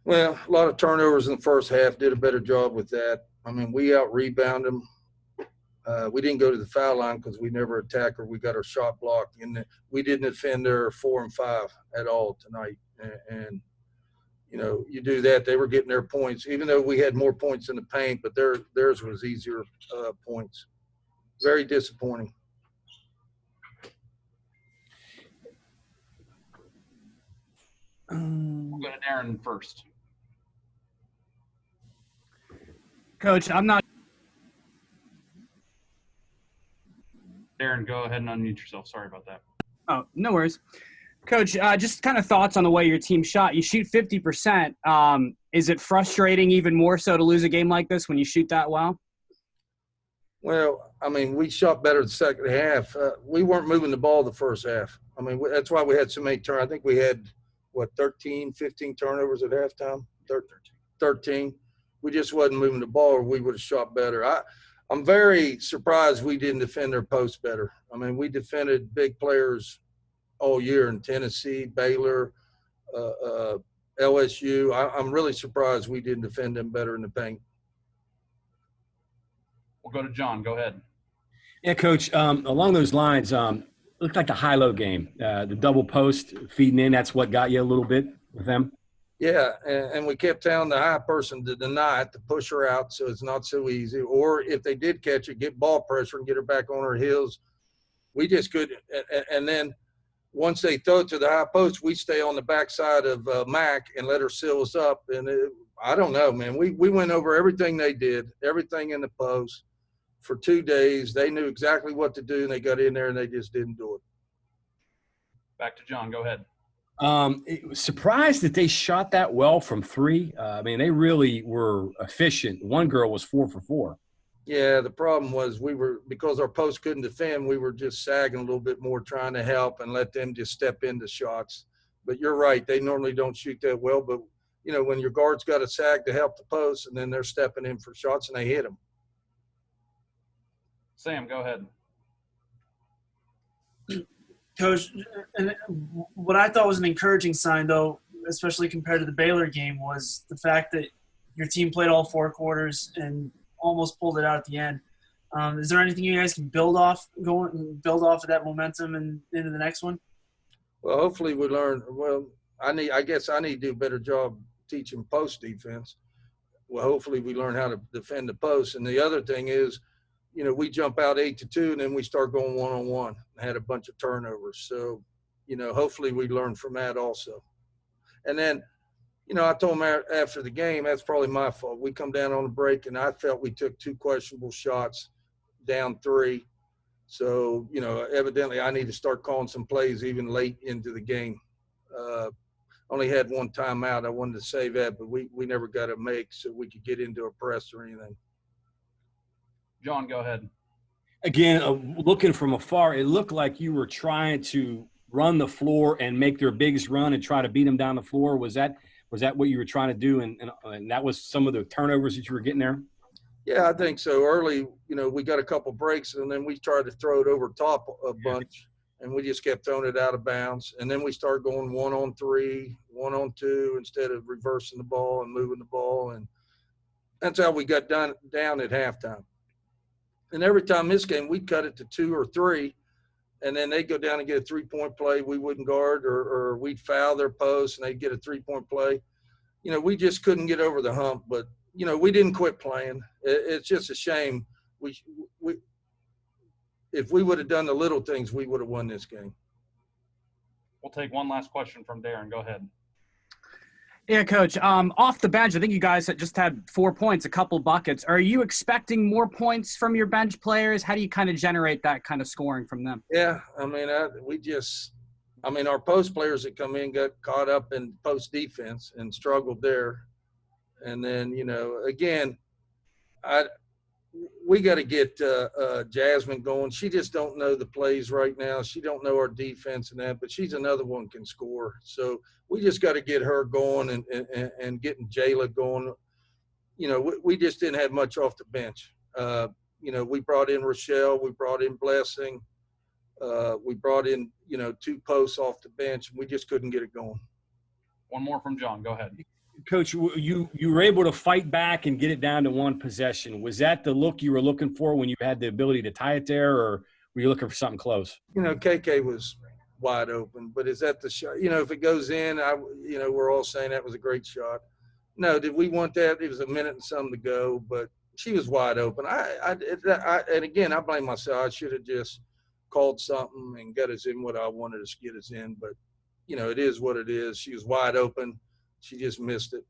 Well, a lot of turnovers in the first half. Did a better job with that. I mean, we out rebound them. We didn't go to the foul line because we never attacked or we got our shot blocked, and we didn't defend their 4 and 5 at all tonight. And you know, you do that, they were getting their points, even though we had more points in the paint, but theirs was easier points. Very disappointing. We'll go to Darren first. Coach, I'm not. Darren, go ahead and unmute yourself. Sorry about that. Oh, no worries. Coach, just kind of thoughts on the way your team shot. You shoot 50%. Is it frustrating even more so to lose a game like this when you shoot that well? Well, I mean, we shot better the second half. We weren't moving the ball the first half. I mean, that's why we had so many turnovers. I think we had, 13, 15 turnovers at halftime? 13. We just wasn't moving the ball, or we would have shot better. I'm very surprised we didn't defend their post better. I mean, we defended big players all year in Tennessee, Baylor, LSU. I'm really surprised we didn't defend them better in the paint. We'll go to John. Go ahead. Yeah, Coach. Along those lines, it looked like a high-low game. The double post feeding in, that's what got you a little bit with them? Yeah, and we kept telling the high person to deny it, to push her out so it's not so easy. Or if they did catch it, get ball pressure and get her back on her heels. We just couldn't. And then once they throw it to the high post, we stay on the backside of Mac and let her seal us up. And I don't know, man. We went over everything they did, everything in the post for 2 days. They knew exactly what to do, and they got in there, and they just didn't do it. Back to John. Go ahead. Surprised that they shot that well from three. I mean, they really were efficient. One girl was 4 for 4. Yeah, the problem was because our post couldn't defend, we were just sagging a little bit more, trying to help and let them just step into shots. But you're right, they normally don't shoot that well. But, you know, when your guard's got to sag to help the post, and then they're stepping in for shots and they hit them. Sam, go ahead. Coach, and what I thought was an encouraging sign, though, especially compared to the Baylor game, was the fact that your team played all 4 quarters and almost pulled it out at the end. Is there anything you guys can build off of that momentum and into the next one? Well, hopefully we learn. Well, I guess I need to do a better job teaching post defense. Well, hopefully we learn how to defend the post. And the other thing is, you know, we jump out 8-2 and then we start going 1-on-1. Had a bunch of turnovers. So, you know, hopefully we learn from that also. And then, you know, I told him after the game, that's probably my fault. We come down on the break, and I felt we took 2 questionable shots, down 3. So, you know, evidently I need to start calling some plays even late into the game. Only had 1 timeout. I wanted to save that, but we never got a make so we could get into a press or anything. John, go ahead. Again, looking from afar, it looked like you were trying to run the floor and make their biggest run and try to beat them down the floor. Was that what you were trying to do? And that was some of the turnovers that you were getting there? Yeah, I think so. Early, you know, we got a couple breaks, and then we tried to throw it over top a bunch, and we just kept throwing it out of bounds. And then we started going 1-on-3, 1-on-2 instead of reversing the ball and moving the ball. And that's how we got down at halftime. And every time this game, we'd cut it to 2 or 3, and then they'd go down and get a 3-point play. We wouldn't guard, or we'd foul their post, and they'd get a 3-point play. You know, we just couldn't get over the hump. But, you know, we didn't quit playing. It's just a shame. If we would have done the little things, we would have won this game. We'll take one last question from Darren. Go ahead. Yeah, Coach. Off the bench, I think you guys just had 4 points, a couple buckets. Are you expecting more points from your bench players? How do you kind of generate that kind of scoring from them? Yeah, I mean, our post players that come in got caught up in post defense and struggled there. And then, you know, again, we got to get Jasmine going. She just don't know the plays right now. She don't know our defense and that, but she's another one can score. So we just got to get her going and getting Jayla going. You know, we just didn't have much off the bench. You know, we brought in Rochelle. We brought in Blessing. We brought in, you know, 2 posts off the bench, and we just couldn't get it going. One more from John. Go ahead. Coach, you were able to fight back and get it down to one possession. Was that the look you were looking for when you had the ability to tie it there, or were you looking for something close? You know, KK was wide open, but is that the shot? You know, if it goes in, we're all saying that was a great shot. No, did we want that? It was a minute and something to go, but she was wide open. And again, I blame myself. I should have just called something and got us in what I wanted to get us in. But, you know, it is what it is. She was wide open. She just missed it.